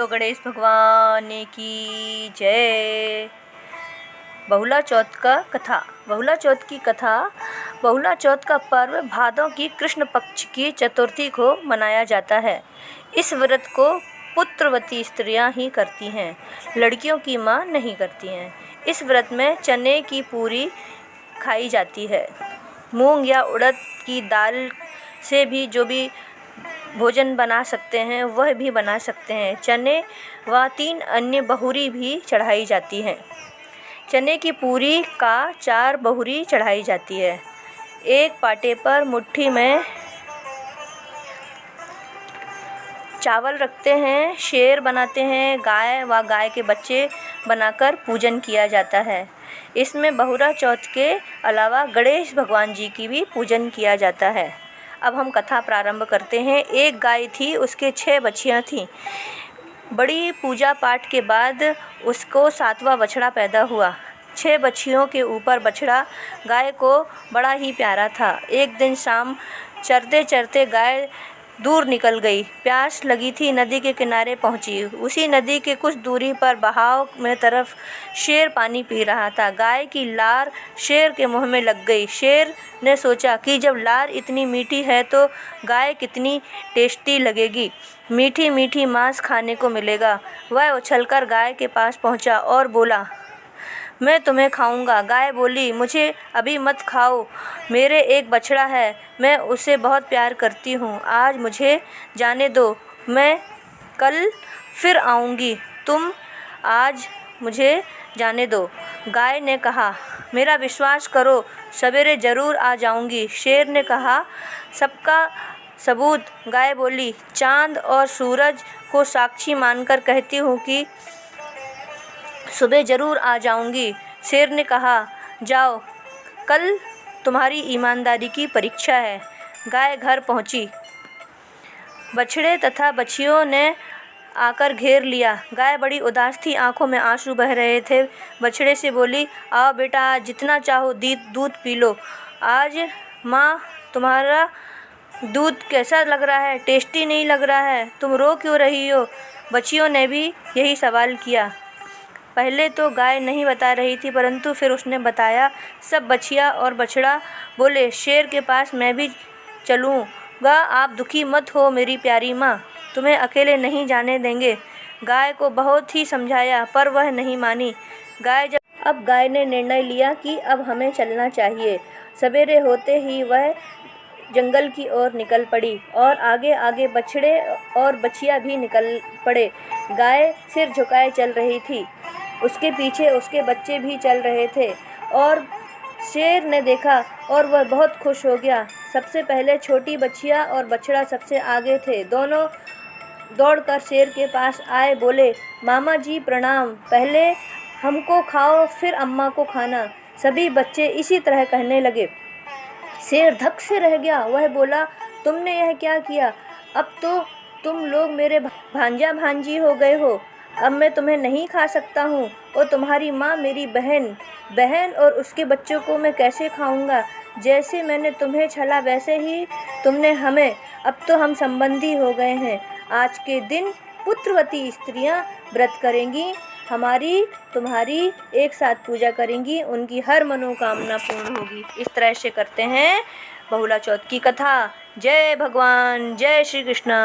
बोलो गणेश भगवान की जय। बहुला चौथ का कथा। बहुला चौथ की कथा। बहुला चौथ का पर्व भादों की कृष्ण पक्ष की चतुर्थी को मनाया जाता है। इस व्रत को पुत्रवती स्त्रियां ही करती हैं, लड़कियों की मां नहीं करती हैं। इस व्रत में चने की पूरी खाई जाती है। मूंग या उड़द की दाल से भी जो भी भोजन बना सकते हैं वह भी बना सकते हैं। चने व 3 अन्य बहुरी भी चढ़ाई जाती हैं। चने की पूरी का 4 बहुरी चढ़ाई जाती है। एक पाटे पर मुट्ठी में चावल रखते हैं, शेर बनाते हैं, गाय व गाय के बच्चे बनाकर पूजन किया जाता है। इसमें बहुला चौथ के अलावा गणेश भगवान जी की भी पूजन किया जाता है। अब हम कथा प्रारंभ करते हैं। एक गाय थी, उसके 6 बछियाँ थीं। बड़ी पूजा पाठ के बाद उसको 7वां बछड़ा पैदा हुआ। 6 बछियों के ऊपर बछड़ा गाय को बड़ा ही प्यारा था। एक दिन शाम चरते चरते गाय दूर निकल गई। प्यास लगी थी, नदी के किनारे पहुंची। उसी नदी के कुछ दूरी पर बहाव में तरफ शेर पानी पी रहा था। गाय की लार शेर के मुंह में लग गई। शेर ने सोचा कि जब लार इतनी मीठी है तो गाय कितनी टेस्टी लगेगी, मीठी मीठी मांस खाने को मिलेगा। वह उछलकर गाय के पास पहुंचा और बोला, मैं तुम्हें खाऊंगा। गाय बोली, मुझे अभी मत खाओ, मेरे एक बछड़ा है, मैं उसे बहुत प्यार करती हूँ। आज मुझे जाने दो, मैं कल फिर आऊँगी, तुम आज मुझे जाने दो। गाय ने कहा, मेरा विश्वास करो, सवेरे ज़रूर आ जाऊँगी। शेर ने कहा, सबका सबूत। गाय बोली, चाँद और सूरज को साक्षी मानकर कहती हूँ कि सुबह ज़रूर आ जाऊँगी। शेर ने कहा, जाओ, कल तुम्हारी ईमानदारी की परीक्षा है। गाय घर पहुँची। बछड़े तथा बछियों ने आकर घेर लिया। गाय बड़ी उदास थी, आंखों में आंसू बह रहे थे। बछड़े से बोली, आओ बेटा, आज जितना चाहो दूध पी लो। आज माँ, तुम्हारा दूध कैसा लग रहा है? टेस्टी नहीं लग रहा है, तुम रो क्यों रही हो? बछियों ने भी यही सवाल किया। पहले तो गाय नहीं बता रही थी, परंतु फिर उसने बताया। सब बछिया और बछड़ा बोले, शेर के पास मैं भी चलूँगा। आप दुखी मत हो मेरी प्यारी माँ, तुम्हें अकेले नहीं जाने देंगे। गाय को बहुत ही समझाया पर वह नहीं मानी। अब गाय ने निर्णय लिया कि अब हमें चलना चाहिए। सवेरे होते ही वह जंगल की ओर निकल पड़ी और आगे आगे बछड़े और बछिया भी निकल पड़े। गाय सिर झुकाए चल रही थी, उसके पीछे उसके बच्चे भी चल रहे थे। और शेर ने देखा और वह बहुत खुश हो गया। सबसे पहले छोटी बछिया और बछड़ा सबसे आगे थे। दोनों दौड़कर शेर के पास आए, बोले, मामा जी प्रणाम, पहले हमको खाओ फिर अम्मा को खाना। सभी बच्चे इसी तरह कहने लगे। शेर धक से रह गया। वह बोला, तुमने यह क्या किया? अब तो तुम लोग मेरे भांजा भांजी हो गए हो। अब मैं तुम्हें नहीं खा सकता हूँ और तुम्हारी माँ मेरी बहन और उसके बच्चों को मैं कैसे खाऊंगा? जैसे मैंने तुम्हें छला वैसे ही तुमने हमें। अब तो हम संबंधी हो गए हैं। आज के दिन पुत्रवती स्त्रियाँ व्रत करेंगी, हमारी तुम्हारी एक साथ पूजा करेंगी, उनकी हर मनोकामना पूर्ण होगी। इस तरह से करते हैं बहुला चौथ की कथा। जय भगवान, जय श्री कृष्ण।